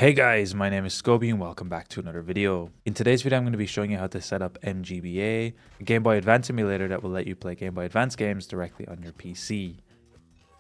Hey guys, my name is Scoby and welcome back to another video. In today's video, I'm going to be showing you how to set up mGBA, a Game Boy Advance emulator that will let you play Game Boy Advance games directly on your PC.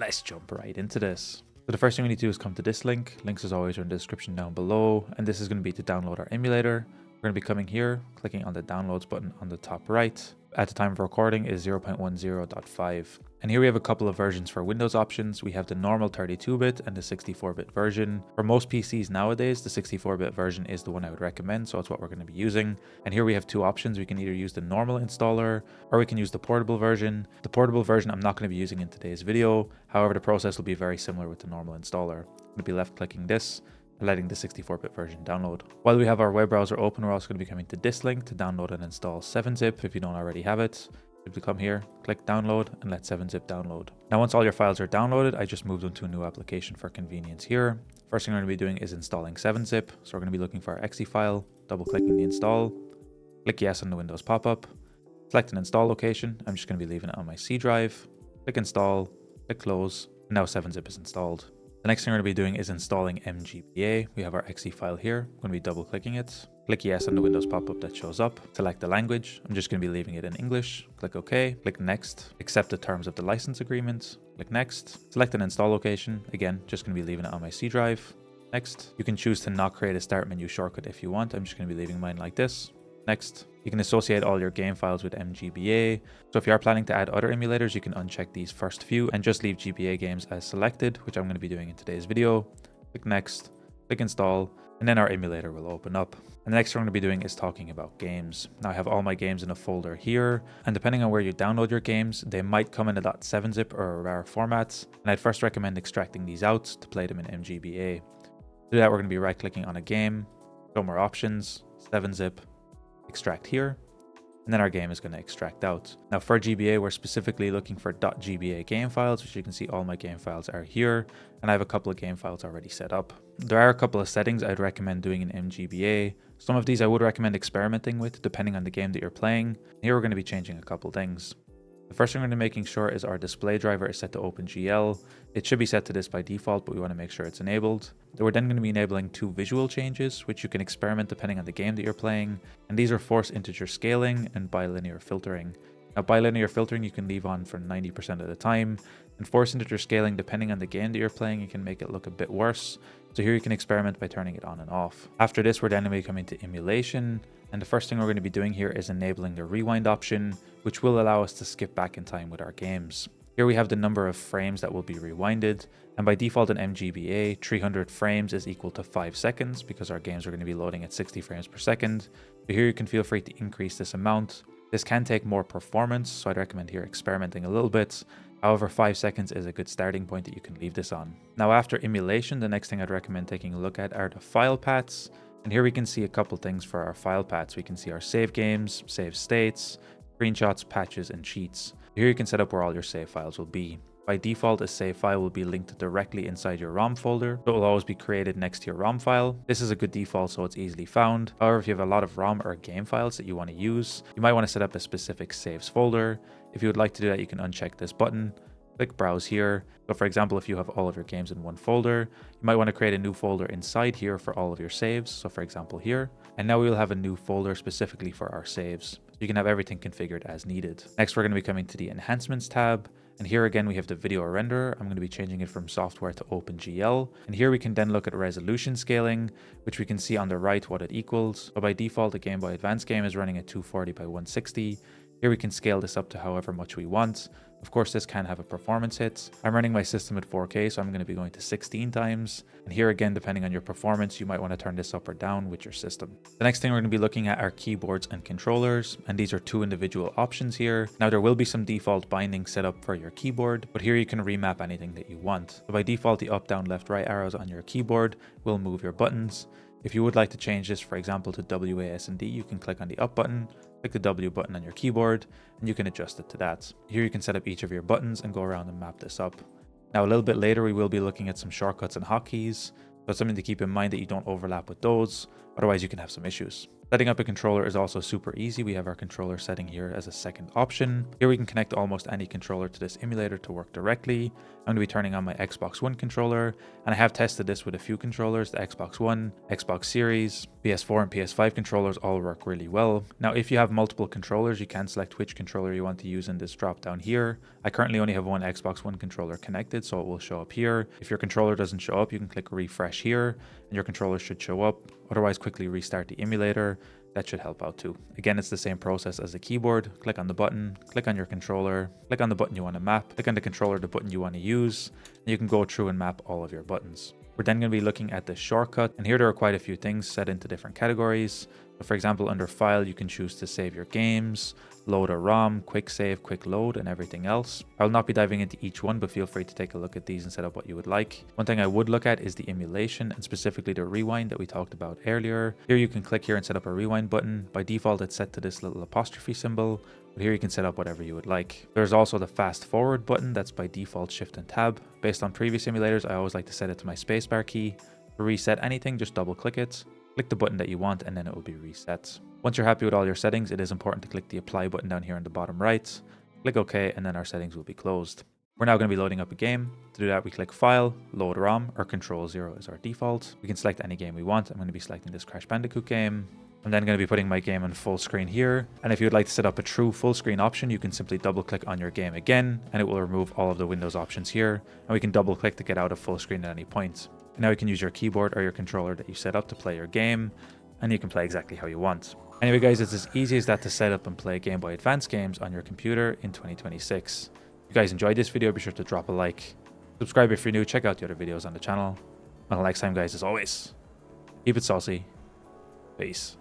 Let's jump right into this. So the first thing we need to do is come to this link. Links as always are in the description down below, and this is going to be to download our emulator. We're going to be coming here, clicking on the downloads button on the top right. At the time of recording is 0.10.5. And here we have a couple of versions for Windows options. We have the normal 32-bit and the 64-bit version. For most PCs nowadays, the 64-bit version is the one I would recommend, so it's what we're going to be using. And here we have two options. We can either use the normal installer or we can use the portable version. The portable version I'm not going to be using in today's video. However, the process will be very similar with the normal installer. I'm going to be left clicking this, letting the 64-bit version download. While we have our web browser open, we're also going to be coming to this link to download and install 7-zip if you don't already have it. Simply come here, click download, and let 7-zip download. Now once all your files are downloaded, I just moved them to a new application for convenience here. First thing we're going to be doing is installing 7-zip. So we're going to be looking for our exe file, double clicking the install, click yes on the Windows pop-up, select an install location. I'm just going to be leaving it on my C drive, click install, click close, and now 7-zip is installed. The next thing we're going to be doing is installing mGBA. We have our exe file here. I'm going to be double clicking it. Click yes on the Windows pop-up that shows up. Select the language. I'm just going to be leaving it in English. Click OK. Click next. Accept the terms of the license agreement. Click next. Select an install location. Again, just going to be leaving it on my C drive. Next. You can choose to not create a start menu shortcut if you want. I'm just going to be leaving mine like this. Next. You can associate all your game files with mGBA. So if you are planning to add other emulators, you can uncheck these first few and just leave GBA games as selected, which I'm going to be doing in today's video. Click next, click install, and then our emulator will open up. And the next thing I'm going to be doing is talking about games. Now I have all my games in a folder here, and depending on where you download your games, they might come in a .7-zip or a RAR format. And I'd first recommend extracting these out to play them in mGBA. To do that, we're going to be right clicking on a game, show more options, 7-zip, extract here, and then our game is going to extract out. Now for GBA, we're specifically looking for .gba game files, which you can see all my game files are here, and I have a couple of game files already set up. There are a couple of settings I'd recommend doing in mGBA. Some of these I would recommend experimenting with depending on the game that you're playing. Here we're going to be changing a couple things. The first thing we're going to be making sure is our display driver is set to OpenGL. It should be set to this by default, but we want to make sure it's enabled. We're then going to be enabling two visual changes, which you can experiment depending on the game that you're playing. And these are force integer scaling and bilinear filtering. Now, bilinear filtering you can leave on for 90% of the time. And force integer scaling, depending on the game that you're playing, you can make it look a bit worse. So here you can experiment by turning it on and off. After this, we're then going to be coming to emulation. And the first thing we're going to be doing here is enabling the rewind option, which will allow us to skip back in time with our games. Here we have the number of frames that will be rewinded. And by default in mGBA, 300 frames is equal to 5 seconds because our games are going to be loading at 60 frames per second. So here you can feel free to increase this amount. This can take more performance, so I'd recommend here experimenting a little bit. However, 5 seconds is a good starting point that you can leave this on. Now after emulation, the next thing I'd recommend taking a look at are the file paths. And here we can see a couple things for our file paths. We can see our save games, save states, screenshots, patches, and cheats. Here you can set up where all your save files will be. By default, a save file will be linked directly inside your ROM folder. So it will always be created next to your ROM file. This is a good default, so it's easily found. However, if you have a lot of ROM or game files that you want to use, you might want to set up a specific saves folder. If you would like to do that, you can uncheck this button. Click browse here. So for example, if you have all of your games in one folder, you might want to create a new folder inside here for all of your saves. So for example here, and now we will have a new folder specifically for our saves. So you can have everything configured as needed. Next, we're going to be coming to the Enhancements tab. And here again, we have the video renderer. I'm going to be changing it from software to OpenGL. And here we can then look at resolution scaling, which we can see on the right what it equals. So by default, the Game Boy Advance game is running at 240 by 160. Here we can scale this up to however much we want. Of course, this can have a performance hit. I'm running my system at 4K, so I'm going to be going to 16 times. And here again, depending on your performance, you might want to turn this up or down with your system. The next thing we're going to be looking at are keyboards and controllers. And these are two individual options here. Now, there will be some default bindings set up for your keyboard, but here you can remap anything that you want. So by default, the up, down, left, right arrows on your keyboard will move your buttons. If you would like to change this, for example, to WASD, you can click on the up button, click the W button on your keyboard, and you can adjust it to that. Here you can set up each of your buttons and go around and map this up. Now, a little bit later, we will be looking at some shortcuts and hotkeys. So it's something to keep in mind that you don't overlap with those. Otherwise, you can have some issues. Setting up a controller is also super easy. We have our controller setting here as a second option. Here we can connect almost any controller to this emulator to work directly. I'm going to be turning on my Xbox One controller, and I have tested this with a few controllers. The Xbox One, Xbox Series, PS4 and PS5 controllers all work really well. Now, if you have multiple controllers, you can select which controller you want to use in this drop down here. I currently only have one Xbox One controller connected, so it will show up here. If your controller doesn't show up, you can click refresh here, and your controller should show up. Otherwise, quickly restart the emulator. That should help out too. Again, it's the same process as the keyboard. Click on the button, click on your controller, click on the button you want to map, click on the controller, the button you want to use, and you can go through and map all of your buttons. We're then going to be looking at the shortcut, and here there are quite a few things set into different categories. So for example, under File, you can choose to save your games, load a ROM, quick save, quick load, and everything else. I will not be diving into each one, but feel free to take a look at these and set up what you would like. One thing I would look at is the emulation, and specifically the rewind that we talked about earlier. Here you can click here and set up a rewind button. By default, it's set to this little apostrophe symbol, but here you can set up whatever you would like. There's also the fast forward button that's by default Shift and Tab. Based on previous emulators, I always like to set it to my spacebar key. To reset anything, just double click it. Click the button that you want and then it will be reset. Once you're happy with all your settings, it is important to click the apply button down here on the bottom right. Click OK and then our settings will be closed. We're now going to be loading up a game. To do that, we click File, Load ROM, or Control 0 is our default. We can select any game we want. I'm going to be selecting this Crash Bandicoot game. I'm then going to be putting my game on full screen here. And if you would like to set up a true full screen option, you can simply double click on your game again and it will remove all of the Windows options here. And we can double click to get out of full screen at any point. And now you can use your keyboard or your controller that you set up to play your game, and you can play exactly how you want. Anyway guys, it's as easy as that to set up and play Game Boy Advance games on your computer in 2026. If you guys enjoyed this video, be sure to drop a like. Subscribe if you're new, check out the other videos on the channel. Until next time guys, as always, keep it saucy. Peace.